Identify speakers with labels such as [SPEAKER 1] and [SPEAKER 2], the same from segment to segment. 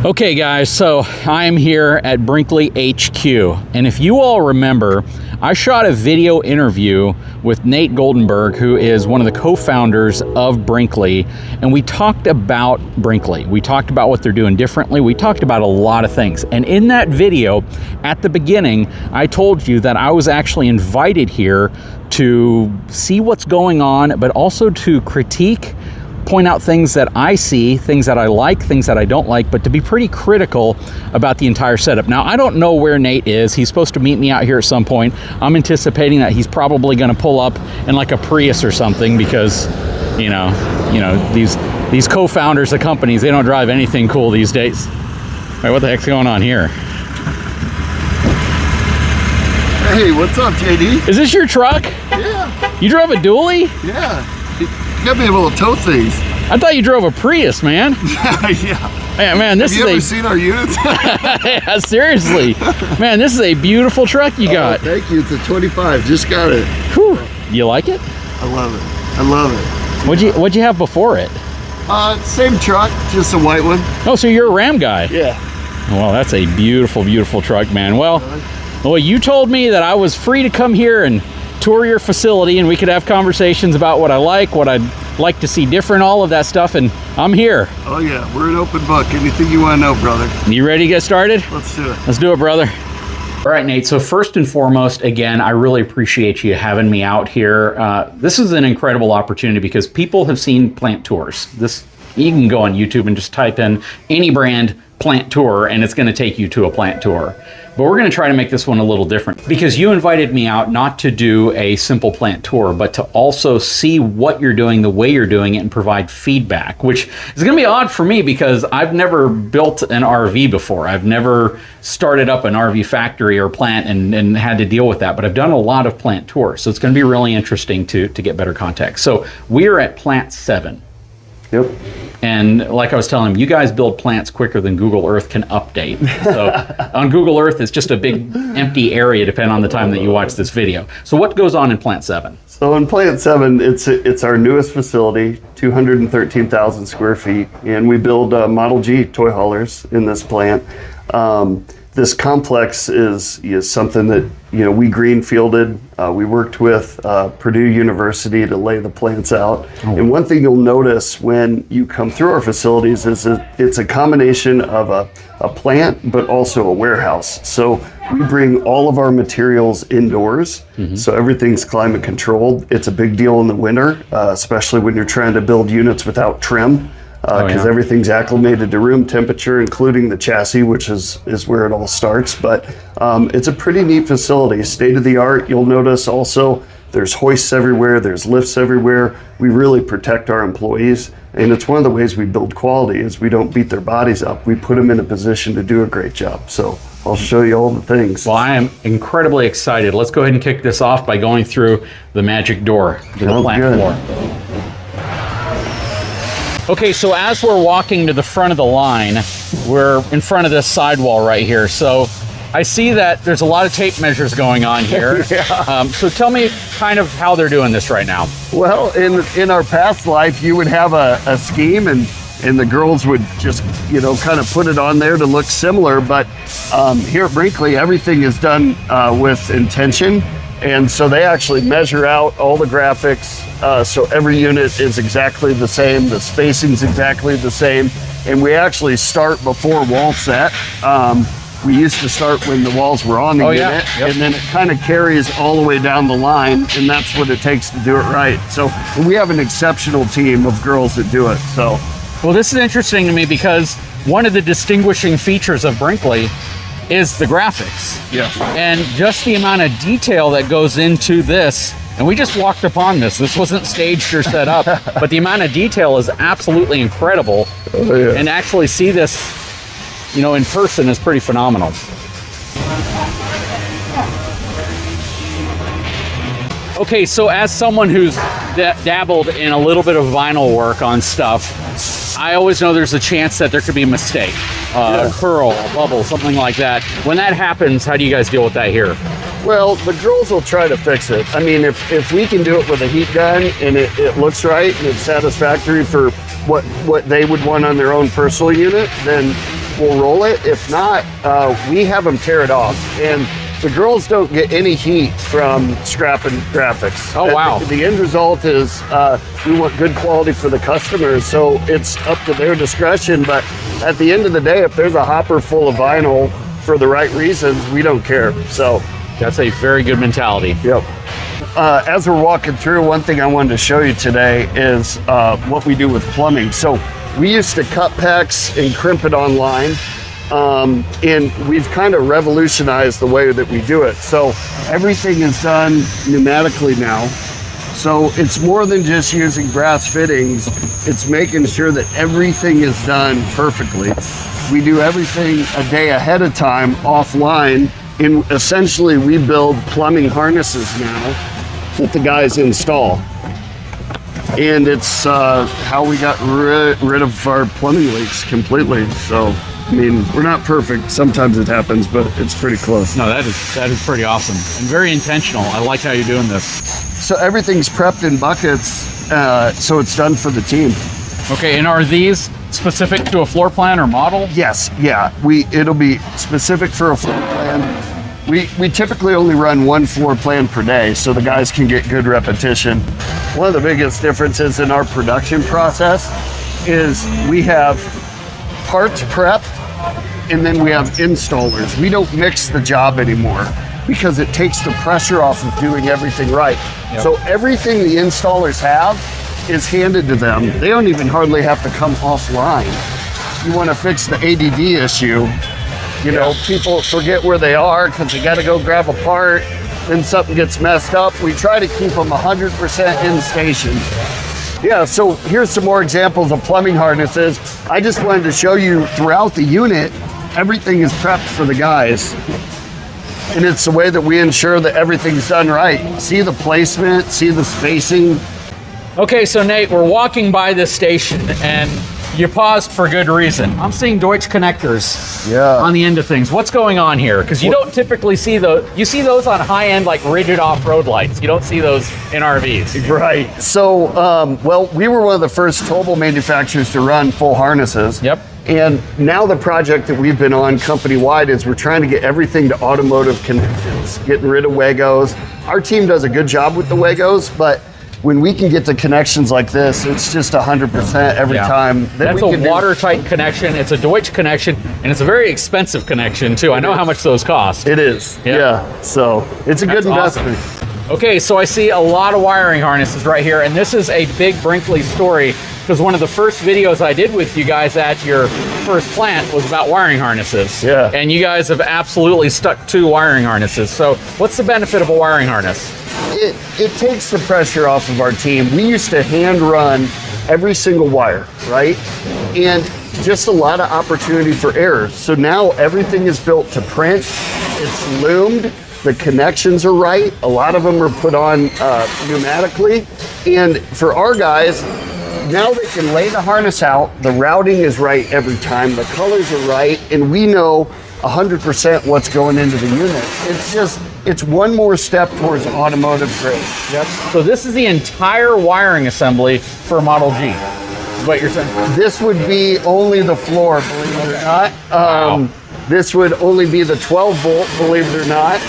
[SPEAKER 1] Okay guys, so I'm here at Brinkley HQ, and if you all remember, I shot a video interview with Nate Goldenberg, who is one of the co-founders of Brinkley, and we talked about Brinkley. We talked about what they're doing differently. We talked about a lot of things, and in that video, at the beginning, I told you that I was actually invited here to see what's going on, but also to critique, point out things that I see, things that I like, things that I don't like, but to be pretty critical about the entire setup. Now, I don't know where Nate is. He's supposed to meet me out here at some point. I'm anticipating that he's probably going to pull up in like a Prius or something because, you know, these co-founders of companies, they don't drive anything cool these days. All right, what the heck's going on here?
[SPEAKER 2] Hey, what's up, JD?
[SPEAKER 1] Is this your truck?
[SPEAKER 2] Yeah.
[SPEAKER 1] You drove a dually?
[SPEAKER 2] Yeah. You gotta be able to tow things.
[SPEAKER 1] I thought you drove a Prius, man.
[SPEAKER 2] Yeah.
[SPEAKER 1] Man, this
[SPEAKER 2] Have you ever seen our units?
[SPEAKER 1] Yeah, seriously. Man, this is a beautiful truck you got.
[SPEAKER 2] Oh, thank you. It's a 25. Just got it.
[SPEAKER 1] Whew. You like it?
[SPEAKER 2] I love it. I love it.
[SPEAKER 1] What'd you have before it?
[SPEAKER 2] Same truck, just a white one.
[SPEAKER 1] Oh, so you're a Ram guy.
[SPEAKER 2] Yeah.
[SPEAKER 1] Well, that's a beautiful, beautiful truck, man. Well, you told me that I was free to come here and tour your facility and we could have conversations about what I like, what I'd like to see different, all of that stuff, and I'm here.
[SPEAKER 2] Oh yeah, we're an open book. Anything you want to know, brother.
[SPEAKER 1] You ready to get started?
[SPEAKER 2] Let's do it.
[SPEAKER 1] Let's do it, brother. All right, Nate, so first and foremost, again, I really appreciate you having me out here. This is an incredible opportunity because people have seen plant tours. You can go on YouTube and just type in any brand plant tour and it's going to take you to a plant tour. But we're going to try to make this one a little different because you invited me out not to do a simple plant tour, but to also see what you're doing, the way you're doing it, and provide feedback, which is going to be odd for me because I've never built an RV before. I've never started up an RV factory or plant and had to deal with that, but I've done a lot of plant tours. So it's going to be really interesting to get better context. So we're at Plant 7.
[SPEAKER 2] Yep.
[SPEAKER 1] And like I was telling him, you guys build plants quicker than Google Earth can update. So on Google Earth, it's just a big empty area depending on the time that you watch this video. So what goes on in Plant 7?
[SPEAKER 2] So in Plant 7, it's our newest facility, 213,000 square feet, and we build Model G toy haulers in this plant. This complex is something that we greenfielded. We worked with Purdue University to lay the plants out. Oh. And one thing you'll notice when you come through our facilities is it's a combination of a plant but also a warehouse. So we bring all of our materials indoors, so everything's climate controlled. It's a big deal in the winter, especially when you're trying to build units without trim. Because everything's acclimated to room temperature, including the chassis, which is where it all starts. But it's a pretty neat facility, state of the art. You'll notice also there's hoists everywhere, there's lifts everywhere. We really protect our employees, and it's one of the ways we build quality is we don't beat their bodies up. We put them in a position to do a great job. So I'll show you all the things.
[SPEAKER 1] Well, I am incredibly excited. Let's go ahead and kick this off by going through the magic door to the plant floor. Okay, so as we're walking to the front of the line, we're in front of this sidewall right here. So I see that there's a lot of tape measures going on here. Yeah. So tell me kind of how they're doing this right now.
[SPEAKER 2] Well, in our past life, you would have a scheme and the girls would just, kind of put it on there to look similar. But here at Brinkley, everything is done with intention. And so they actually measure out all the graphics. So every unit is exactly the same. The spacing's exactly the same. And we actually start before wall set. We used to start when the walls were on the unit.
[SPEAKER 1] Yeah. Yep.
[SPEAKER 2] And then it kind of carries all the way down the line. And that's what it takes to do it right. So we have an exceptional team of girls that do it. So,
[SPEAKER 1] well, this is interesting to me because one of the distinguishing features of Brinkley is the graphics.
[SPEAKER 2] Yeah.
[SPEAKER 1] And just the amount of detail that goes into this. And we just walked upon this. This wasn't staged or set up, but the amount of detail is absolutely incredible.
[SPEAKER 2] Oh, yeah.
[SPEAKER 1] And actually see this, in person is pretty phenomenal. Okay, so as someone who's dabbled in a little bit of vinyl work on stuff, I always know there's a chance that there could be a mistake, a curl, a bubble, something like that. When that happens, how do you guys deal with that here?
[SPEAKER 2] Well, the girls will try to fix it. I mean, if we can do it with a heat gun and it looks right and it's satisfactory for what they would want on their own personal unit, then we'll roll it. If not, we have them tear it off. And the girls don't get any heat from scrapping graphics.
[SPEAKER 1] Oh, wow.
[SPEAKER 2] The end result is we want good quality for the customers, so it's up to their discretion. But at the end of the day, if there's a hopper full of vinyl for the right reasons, we don't care. So
[SPEAKER 1] that's a very good mentality.
[SPEAKER 2] Yep. As we're walking through, one thing I wanted to show you today is what we do with plumbing. So we used to cut PEX and crimp it online. And we've kind of revolutionized the way that we do it. So everything is done pneumatically now. So it's more than just using brass fittings. It's making sure that everything is done perfectly. We do everything a day ahead of time offline. And essentially we build plumbing harnesses now that the guys install. And it's how we got rid of our plumbing leaks completely. So I mean, we're not perfect. Sometimes it happens, but it's pretty close.
[SPEAKER 1] No, that is pretty awesome and very intentional. I like how you're doing this.
[SPEAKER 2] So everything's prepped in buckets, so it's done for the team.
[SPEAKER 1] Okay, and are these specific to a floor plan or model?
[SPEAKER 2] Yes, yeah. It'll be specific for a floor plan. We typically only run one floor plan per day, so the guys can get good repetition. One of the biggest differences in our production process is we have parts prep, and then we have installers. We don't mix the job anymore because it takes the pressure off of doing everything right. Yep. So everything the installers have is handed to them. They don't even hardly have to come offline. You want to fix the ADD issue, you know, people forget where they are because they got to go grab a part, then something gets messed up. We try to keep them 100% in station. Yeah, so here's some more examples of plumbing harnesses. I just wanted to show you throughout the unit, everything is prepped for the guys. And it's the way that we ensure that everything's done right. See the placement, see the spacing.
[SPEAKER 1] Okay, so Nate, we're walking by this station and you paused for good reason. I'm seeing Deutsch connectors on the end of things. What's going on here? Because you don't typically see those. You see those on high-end, like rigid off-road lights. You don't see those in RVs.
[SPEAKER 2] Right. So, well, we were one of the first towable manufacturers to run full harnesses.
[SPEAKER 1] Yep.
[SPEAKER 2] And now the project that we've been on company-wide is we're trying to get everything to automotive connections, getting rid of Wagos. Our team does a good job with the Wagos, but when we can get to connections like this, it's just 100% every time.
[SPEAKER 1] That's a watertight connection. It's a Deutsch connection, and it's a very expensive connection too. I know how much those cost.
[SPEAKER 2] It is. Yeah. So it's a good investment.
[SPEAKER 1] Awesome. Okay, so I see a lot of wiring harnesses right here, and this is a big Brinkley story because one of the first videos I did with you guys at your first plant was about wiring harnesses. Yeah. And you guys have absolutely stuck to wiring harnesses. So what's the benefit of a wiring harness?
[SPEAKER 2] It takes the pressure off of our team. We used to hand run every single wire, right? And just a lot of opportunity for errors. So now everything is built to print. It's loomed. The connections are right. A lot of them are put on pneumatically. And for our guys, now they can lay the harness out. The routing is right every time. The colors are right. And we know 100% what's going into the unit. It's one more step towards automotive grade.
[SPEAKER 1] Yep. So this is the entire wiring assembly for Model G, is what you're saying?
[SPEAKER 2] This would be only the floor, believe it or not.
[SPEAKER 1] Wow.
[SPEAKER 2] This would only be the 12 volt, believe it or not.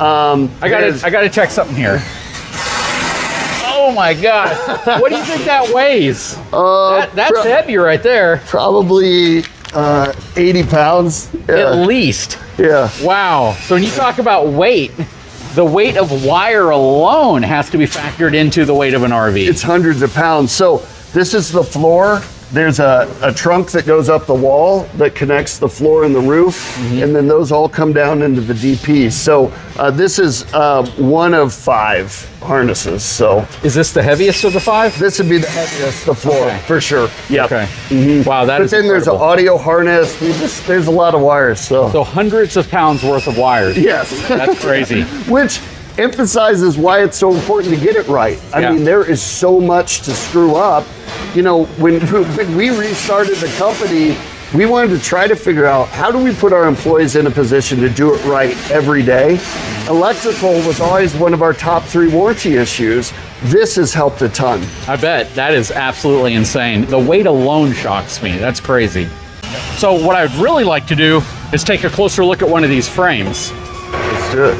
[SPEAKER 1] I gotta check something here. Oh my God. What do you think that weighs? That's heavy right there.
[SPEAKER 2] Probably 80 pounds. Yeah.
[SPEAKER 1] At least.
[SPEAKER 2] Yeah.
[SPEAKER 1] Wow. So when you talk about weight, the weight of wire alone has to be factored into the weight of an RV.
[SPEAKER 2] It's hundreds of pounds. So this is the floor. There's a trunk that goes up the wall that connects the floor and the roof, and then those all come down into the DP. So this is one of 5 harnesses. So
[SPEAKER 1] is this the heaviest of the 5?
[SPEAKER 2] This would be the heaviest, the floor, for sure. Yeah.
[SPEAKER 1] Okay. Wow, that is
[SPEAKER 2] But then there's an audio harness. There's a lot of wires. So
[SPEAKER 1] hundreds of pounds worth of wires.
[SPEAKER 2] Yes.
[SPEAKER 1] That's crazy.
[SPEAKER 2] Which emphasizes why it's so important to get it right. I mean, there is so much to screw up. You know, when we restarted the company, we wanted to try to figure out how do we put our employees in a position to do it right every day. Electrical was always one of our top 3 warranty issues. This has helped a ton.
[SPEAKER 1] I bet. That is absolutely insane. The weight alone shocks me. That's crazy. So what I'd really like to do is take a closer look at one of these frames.
[SPEAKER 2] Let's do it.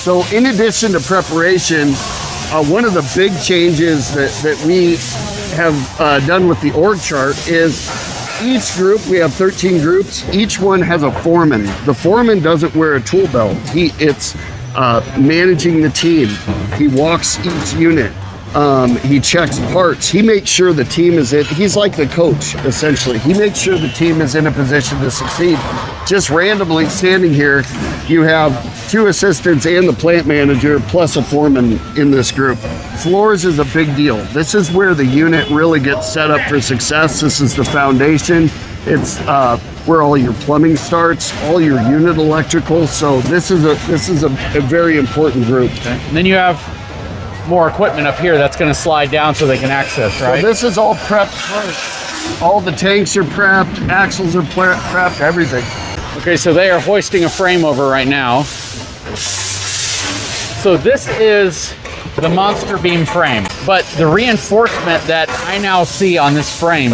[SPEAKER 2] So in addition to preparation, one of the big changes that we have done with the org chart is each group, we have 13 groups, each one has a foreman. The foreman doesn't wear a tool belt. It's managing the team. He walks each unit. He checks parts. He makes sure the team is in. He's like the coach, essentially. He makes sure the team is in a position to succeed. Just randomly standing here, you have 2 assistants and the plant manager plus a foreman in this group. Floors is a big deal. This is where the unit really gets set up for success. This is the foundation. It's where all your plumbing starts, all your unit electrical. So this is a very important group.
[SPEAKER 1] Okay. And then you have more equipment up here that's going to slide down so they can access, right?
[SPEAKER 2] So this is all prepped first. All the tanks are prepped, axles are prepped, everything.
[SPEAKER 1] Okay, so they are hoisting a frame over right now. So this is the monster beam frame, but the reinforcement that I now see on this frame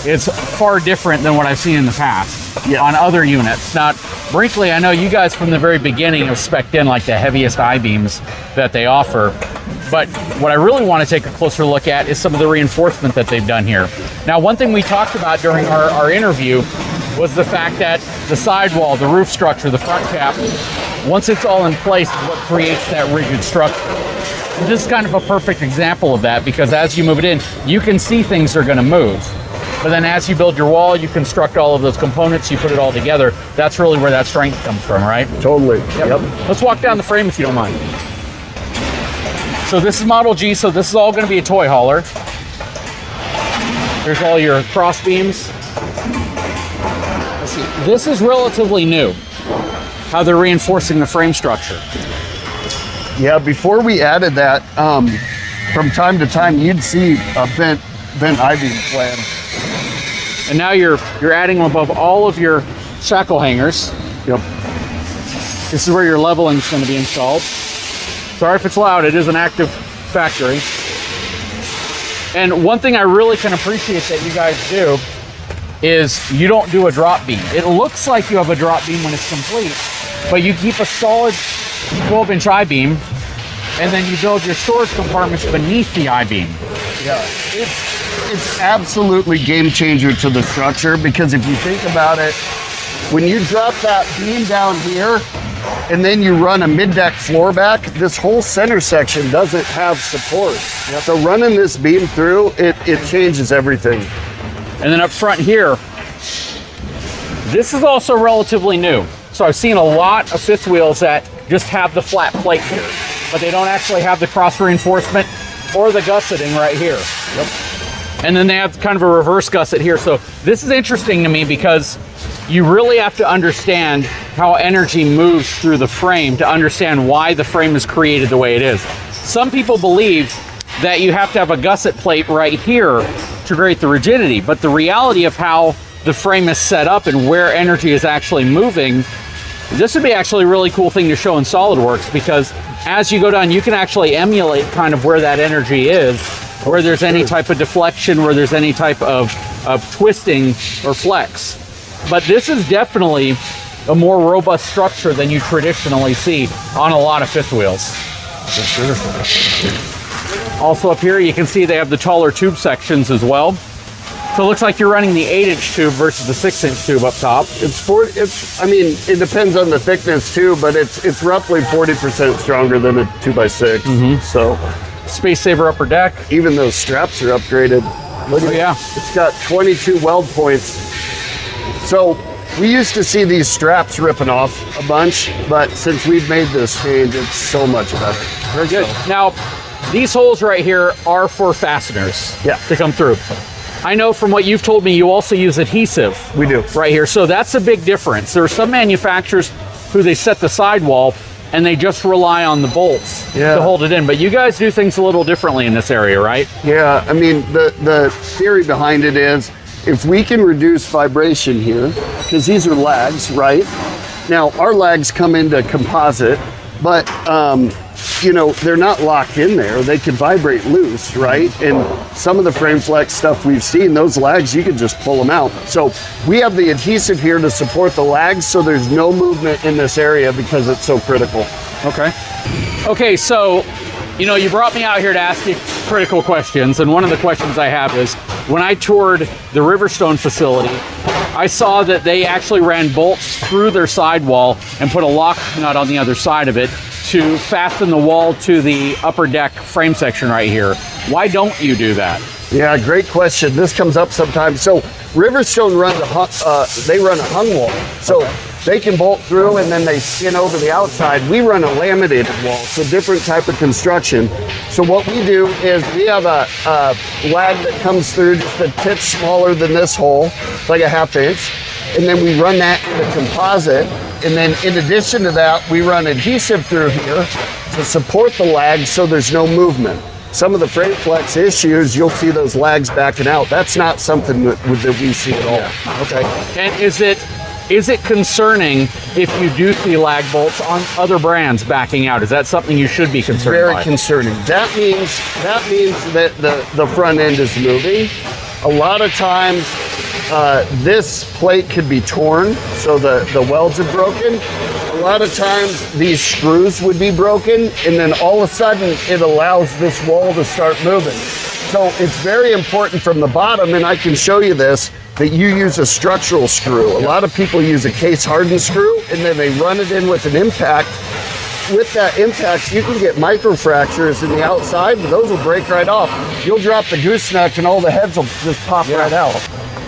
[SPEAKER 1] is far different than what I've seen in the past on other units. Now, Brinkley, I know you guys from the very beginning have spec'd in like the heaviest I-beams that they offer, but what I really want to take a closer look at is some of the reinforcement that they've done here. Now, one thing we talked about during our interview was the fact that the sidewall, the roof structure, the front cap, once it's all in place, is what creates that rigid structure. And this is kind of a perfect example of that, because as you move it in, you can see things are going to move. But then as you build your wall, you construct all of those components, you put it all together. That's really where that strength comes from, right?
[SPEAKER 2] Totally.
[SPEAKER 1] Yep. Let's walk down the frame if you don't mind. So this is Model G, so this is all going to be a toy hauler. There's all your cross beams. Let's see. This is relatively new, how they're reinforcing the frame structure.
[SPEAKER 2] Yeah, before we added that, from time to time, you'd see a bent I-beam plan.
[SPEAKER 1] And now you're adding them above all of your shackle hangers.
[SPEAKER 2] Yep.
[SPEAKER 1] This is where your leveling is going to be installed. Sorry if it's loud, it is an active factory. And one thing I really can appreciate that you guys do is you don't do a drop beam. It looks like you have a drop beam when it's complete, but you keep a solid 12-inch I-beam, and then you build your storage compartments beneath the I-beam.
[SPEAKER 2] Yeah, it's absolutely game changer to the structure, because if you think about it, when you drop that beam down here and then you run a mid-deck floor back, this whole center section doesn't have support. Yep. So running this beam through, it changes everything.
[SPEAKER 1] And then up front here, this is also relatively new. So I've seen a lot of fifth wheels that just have the flat plate here, but they don't actually have the cross reinforcement or the gusseting right here. Yep. And then they have kind of a reverse gusset here. So this is interesting to me, because you really have to understand how energy moves through the frame to understand why the frame is created the way it is. Some people believe that you have to have a gusset plate right here to create the rigidity, but the reality of how the frame is set up and where energy is actually moving, this would be actually a really cool thing to show in SolidWorks, because as you go down, you can actually emulate kind of where that energy is, where there's any type of deflection, where there's any type of twisting or flex. But this is definitely a more robust structure than you traditionally see on a lot of fifth wheels.
[SPEAKER 2] For sure.
[SPEAKER 1] Also up here, you can see they have the taller tube sections as well. So it looks like you're running the 8-inch tube versus the 6-inch tube up top.
[SPEAKER 2] I mean, it depends on the thickness too, but it's roughly 40% stronger than a 2x6.
[SPEAKER 1] Mm-hmm.
[SPEAKER 2] So
[SPEAKER 1] space saver upper deck.
[SPEAKER 2] Even those straps are upgraded. Look at
[SPEAKER 1] yeah.
[SPEAKER 2] It's got 22 weld points. So we used to see these straps ripping off a bunch, but since we've made this change, it's so much better.
[SPEAKER 1] Very good. So. Now, these holes right here are for fasteners to come through. I know from what you've told me, you also use adhesive.
[SPEAKER 2] We do.
[SPEAKER 1] Right here. So that's a big difference. There are some manufacturers who they set the sidewall and they just rely on the bolts to hold it in. But you guys do things a little differently in this area, right?
[SPEAKER 2] Yeah, I mean, the theory behind it is, if we can reduce vibration here, because these are lags, right? Now, our lags come into composite, but you know, they're not locked in there. They can vibrate loose, right? And some of the frame flex stuff we've seen, those lags, you can just pull them out. So we have the adhesive here to support the lags, so there's no movement in this area because it's so critical.
[SPEAKER 1] Okay. Okay, so, you know, you brought me out here to ask you critical questions, and one of the questions I have is, when I toured the Riverstone facility, I saw that they actually ran bolts through their sidewall and put a lock nut on the other side of it to fasten the wall to the upper deck frame section right here. Why don't you do that?
[SPEAKER 2] Yeah, great question. This comes up sometimes. So Riverstone runs they run a hung wall. So they can bolt through and then they skin over the outside. We run a laminated wall, so different type of construction. So what we do is we have a lag that comes through just a tip smaller than this hole. It's like a 1/2 inch. And then we run that into composite. And then in addition to that, we run adhesive through here to support the lag so there's no movement. Some of the frame flex issues, you'll see those lags backing out. That's not something that we see at all.
[SPEAKER 1] Yeah. Okay. And is it concerning if you do see lag bolts on other brands backing out? Is that something you should be concerned
[SPEAKER 2] Very
[SPEAKER 1] by?
[SPEAKER 2] concerning. That means that the front end is moving. A lot of times, this plate could be torn, so the welds are broken. A lot of times these screws would be broken, and then all of a sudden it allows this wall to start moving. So it's very important from the bottom, and I can show you this, that you use a structural screw. A lot of people use a case hardened screw, and then they run it in with an impact. With that impact, you can get micro fractures in the outside, but those will break right off. You'll drop the gooseneck and all the heads will just pop right out.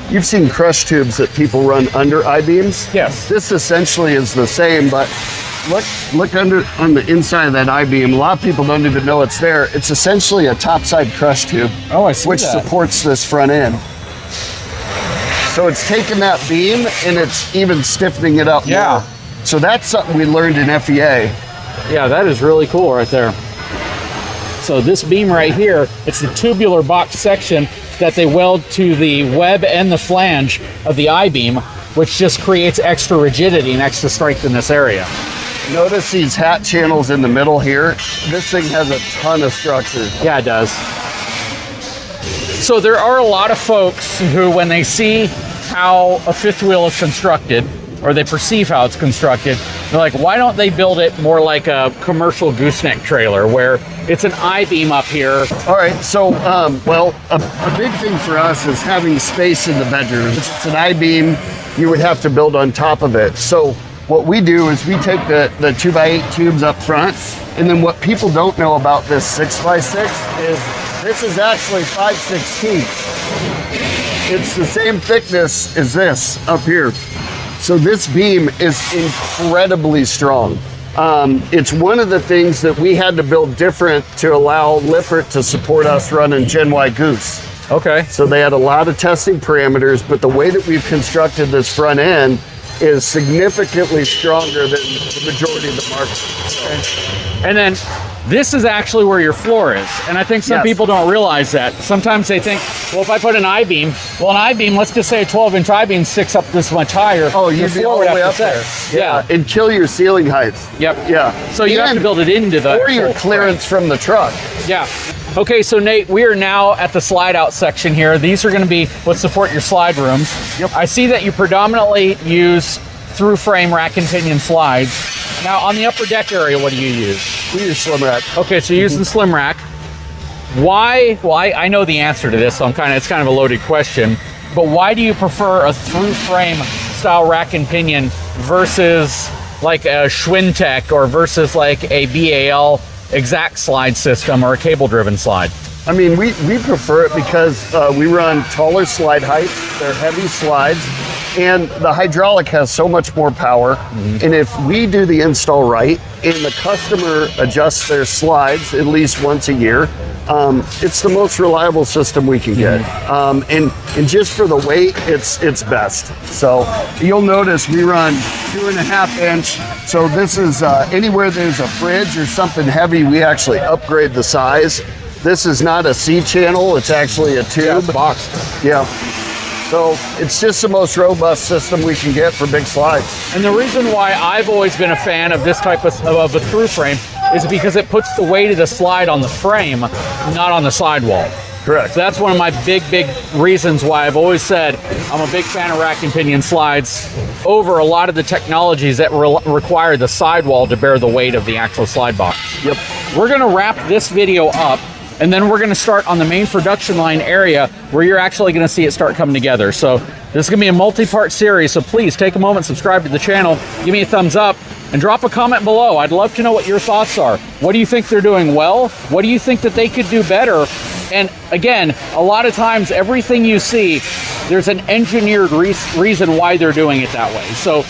[SPEAKER 2] You've seen crush tubes that people run under I-beams?
[SPEAKER 1] Yes.
[SPEAKER 2] This essentially is the same, but look under on the inside of that I-beam. A lot of people don't even know it's there. It's essentially a topside crush tube.
[SPEAKER 1] Oh, I see
[SPEAKER 2] which
[SPEAKER 1] that.
[SPEAKER 2] supports this front end. So it's taking that beam and it's even stiffening it up more. So that's something we learned in FEA.
[SPEAKER 1] Yeah, that is really cool right there. So this beam right here, it's the tubular box section that they weld to the web and the flange of the I-beam, which just creates extra rigidity and extra strength in this area.
[SPEAKER 2] Notice these hat channels in the middle here. This thing has a ton of structure.
[SPEAKER 1] Yeah, it does. So there are a lot of folks who, when they see how a fifth wheel is constructed, or they perceive how it's constructed, they're like, why don't they build it more like a commercial gooseneck trailer where it's an I-beam up here?
[SPEAKER 2] All right, so, well, a big thing for us is having space in the bedroom. If it's an I-beam, you would have to build on top of it. So what we do is we take the 2x8 tubes up front, and then what people don't know about this 6x6 is this is actually 5/16. It's the same thickness as this up here. So this beam is incredibly strong. It's one of the things that we had to build different to allow Lippert to support us running Gen Y Goose.
[SPEAKER 1] Okay.
[SPEAKER 2] So they had a lot of testing parameters, but the way that we've constructed this front end is significantly stronger than the majority of the market.
[SPEAKER 1] Okay. And then this is actually where your floor is. And I think some people don't realize that. Sometimes they think, well, if I put an I-beam, well, an I-beam, let's just say a 12-inch I-beam sticks up this much higher.
[SPEAKER 2] Oh, you'd be all the way up there. Yeah, and kill your ceiling height.
[SPEAKER 1] Yep.
[SPEAKER 2] Yeah.
[SPEAKER 1] So you have to build it into the...
[SPEAKER 2] Or your clearance from the truck.
[SPEAKER 1] Yeah. Okay, so Nate, we are now at the slide out section here. These are going to be what support your slide rooms.
[SPEAKER 2] Yep.
[SPEAKER 1] I see that you predominantly use through frame rack and pinion slides. Now on the upper deck area, what do you use?
[SPEAKER 2] We use slim rack.
[SPEAKER 1] Okay, so you're using slim rack. Why? Well, I know the answer to this, so it's kind of a loaded question. But why do you prefer a through frame style rack and pinion versus like a Schwintech or versus like a BAL exact slide system or a cable driven slide?
[SPEAKER 2] I mean, we prefer it because we run taller slide heights. They're heavy slides, and the hydraulic has so much more power. And if we do the install right and the customer adjusts their slides at least once a year, it's the most reliable system we can get. And just for the weight, it's best. So you'll notice we run 2.5 inch. So this is anywhere there's a fridge or something heavy, we actually upgrade the size. This is not a C channel, it's actually a tube.
[SPEAKER 1] Yeah, boxed.
[SPEAKER 2] Yeah. So it's just the most robust system we can get for big slides.
[SPEAKER 1] And the reason why I've always been a fan of this type of a through frame is because it puts the weight of the slide on the frame, not on the sidewall.
[SPEAKER 2] Correct.
[SPEAKER 1] So that's one of my big reasons why I've always said I'm a big fan of rack and pinion slides over a lot of the technologies that require the sidewall to bear the weight of the actual slide box.
[SPEAKER 2] Yep.
[SPEAKER 1] We're gonna wrap this video up, and then we're gonna start on the main production line area where you're actually gonna see it start coming together. So this is gonna be a multi-part series, so please take a moment, subscribe to the channel, give me a thumbs up, and drop a comment below. I'd love to know what your thoughts are. What do you think they're doing well? What do you think that they could do better? And again, a lot of times, everything you see, there's an engineered reason why they're doing it that way. So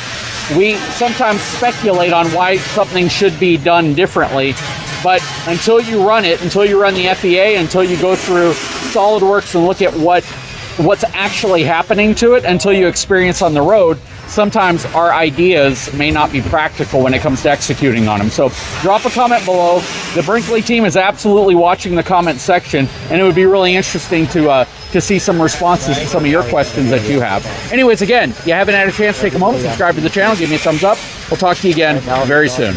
[SPEAKER 1] we sometimes speculate on why something should be done differently, but until you run it, until you run the FEA, until you go through SolidWorks and look at what's actually happening to it, until you experience on the road, sometimes our ideas may not be practical when it comes to executing on them. So drop a comment below. The Brinkley team is absolutely watching the comment section, and it would be really interesting to see some responses to some of your questions that you have. Anyways, again, you haven't had a chance, take a moment, subscribe to the channel, give me a thumbs up. We'll talk to you again very soon.